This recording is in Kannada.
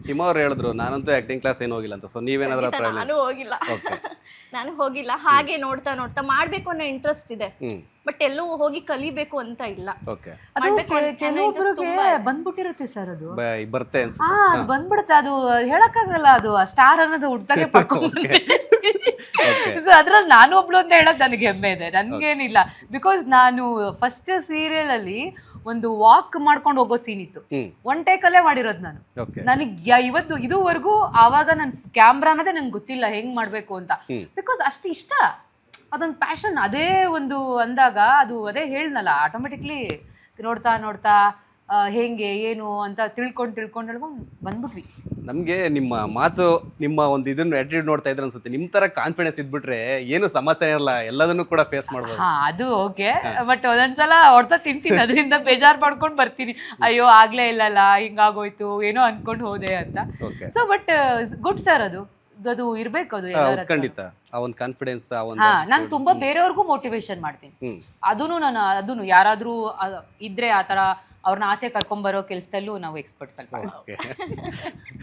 ಹಿಮ ಅವ್ರು ಹೇಳಿದ್ರು ನಾನಂತೂ ಆಕ್ಟಿಂಗ್ ಕ್ಲಾಸ್ ಏನು ಹೋಗಿಲ್ಲ ಅಂತ. ಸೊ ನೀವೇನಾದ್ರೂ ಖಂಡಿತ ಟ್ರೈ ನಾನು ಹೋಗಿಲ್ಲ. ಓಕೆ. ನಾನು ಹೋಗಿಲ್ಲ. ಹಾಗೆ ನೋಡ್ತಾ ನೋಡ್ತಾ ಮಾಡ್ಬೇಕು ಅನ್ನೋ ಇಂಟ್ರೆಸ್ಟ್ ಇದೆ, ಹ್ಮ್. ಬಟ್ ಎಲ್ಲೂ ಹೋಗಿ ಕಲಿಬೇಕು ಅಂತ ಇಲ್ಲ. ಓಕೆ. ಅದು ಕೆಲವೊಬ್ರಿಗೆ ಬಂದ್ಬಿಟ್ಟಿರುತ್ತೆ ಸರ್ ಅದು. ಬರ್ತೆ ಅನ್ಸುತ್ತೆ. ಹಾ ಅದು ಬಂದ್ಬಿಡುತ್ತೆ, ಅದು ಹೇಳಕ್ಕಾಗಲ್ಲ, ಅದು ಸ್ಟಾರ್ ಅನ್ನೋದು ಹುಡ್ತಾಗೆ ಪಡ್ಕೊಂಡು. ಸೊ ಅದ್ರಲ್ಲಿ ನಾನು ಒಬ್ಳು ಅಂತ ಹೇಳಕ್ ನನಗೆ ಹೆಮ್ಮೆ ಇದೆ, ನನ್ಗೇನಿಲ್ಲ. ಬಿಕಾಸ್ ನಾನು ಫಸ್ಟ್ ಸೀರಿಯಲ್ ಅಲ್ಲಿ ಒಂದು ವಾಕ್ ಮಾಡ್ಕೊಂಡು ಹೋಗೋ ಸೀನ್ ಇತ್ತು, ಒನ್ ಟೇಕ್ ಅಲ್ಲೇ ಮಾಡಿರೋದು ನಾನು. ನನಗೆ ಇವತ್ತು ಇದುವರೆಗೂ ಆವಾಗ ನನ್ ಕ್ಯಾಮ್ರಾ ಅನ್ನೋದೇ ನಂಗೆ ಗೊತ್ತಿಲ್ಲ ಹೆಂಗ್ ಮಾಡ್ಬೇಕು ಅಂತ. ಬಿಕಾಸ್ ಅಷ್ಟು ಇಷ್ಟ, ಅದೊಂದು ಪ್ಯಾಷನ್. ಅದೇ ಒಂದು ಅಂದಾಗ ಅದು ಅದೇ ಹೇಳ್ನಲ್ಲ, ಆಟೋಮೆಟಿಕ್ಲಿ ನೋಡ್ತಾ ನೋಡ್ತಾ ಹೆಂಗೆ ಏನು ಅಂತ ತಿಳ್ಕೊಂಡು ಬಂದ್ಬಿಟ್ವಿ. ನಮ್ಗೆ ನಿಮ್ಮ ಮಾತು, ನಿಮ್ಮ ಒಂದು ಇದನ್ನ ಆಟಿಟ್ಯೂಡ್ ನೋಡ್ತಾ ಇದ್ರೆ ಅನ್ಸುತ್ತೆ ನಿಮ್ ತರ ಕಾನ್ಫಿಡೆನ್ಸ್ ಇದ್ಬಿಟ್ರೆ ಏನು ಸಮಸ್ಯೆ ಇರಲ್ಲ, ಎಲ್ಲದನ್ನು ಕೂಡ ಫೇಸ್ ಮಾಡ್ಬೋದು. ಹಾ ಅದು ಓಕೆ, ಬಟ್ ಒಂದೊಂದ್ಸಲ ಹೊಡ್ತಾ ತಿಂತೀನಿ, ಅದರಿಂದ ಬೇಜಾರ್ ಮಾಡ್ಕೊಂಡು ಬರ್ತೀನಿ, ಅಯ್ಯೋ ಆಗ್ಲೇ ಇಲ್ಲಲ್ಲ, ಹಿಂಗಾಗೋಯ್ತು, ಏನೋ ಅನ್ಕೊಂಡು ಹೋದೆ ಅಂತ. ಸೊ ಬಟ್ ಗುಡ್ ಸರ್, ಅದು ಅದು ಇರ್ಬೇಕು, ಅದು ಖಂಡಿತ. ಆ ಒಂದು ಕಾನ್ಫಿಡೆನ್ಸ್, ನಾನು ತುಂಬಾ ಬೇರೆಯವ್ರಿಗೂ ಮೋಟಿವೇಶನ್ ಮಾಡ್ತೀನಿ. ಅದನ್ನು ಯಾರಾದ್ರೂ ಇದ್ರೆ ಆತರ ಅವ್ರನ್ನ ಆಚೆ ಕರ್ಕೊಂಡ್ ಬರೋ ಕೆಲ್ಸದಲ್ಲೂ ನಾವು ಎಕ್ಸ್ಪರ್ಟ್ಸ್ ಅಲ್ವಾ.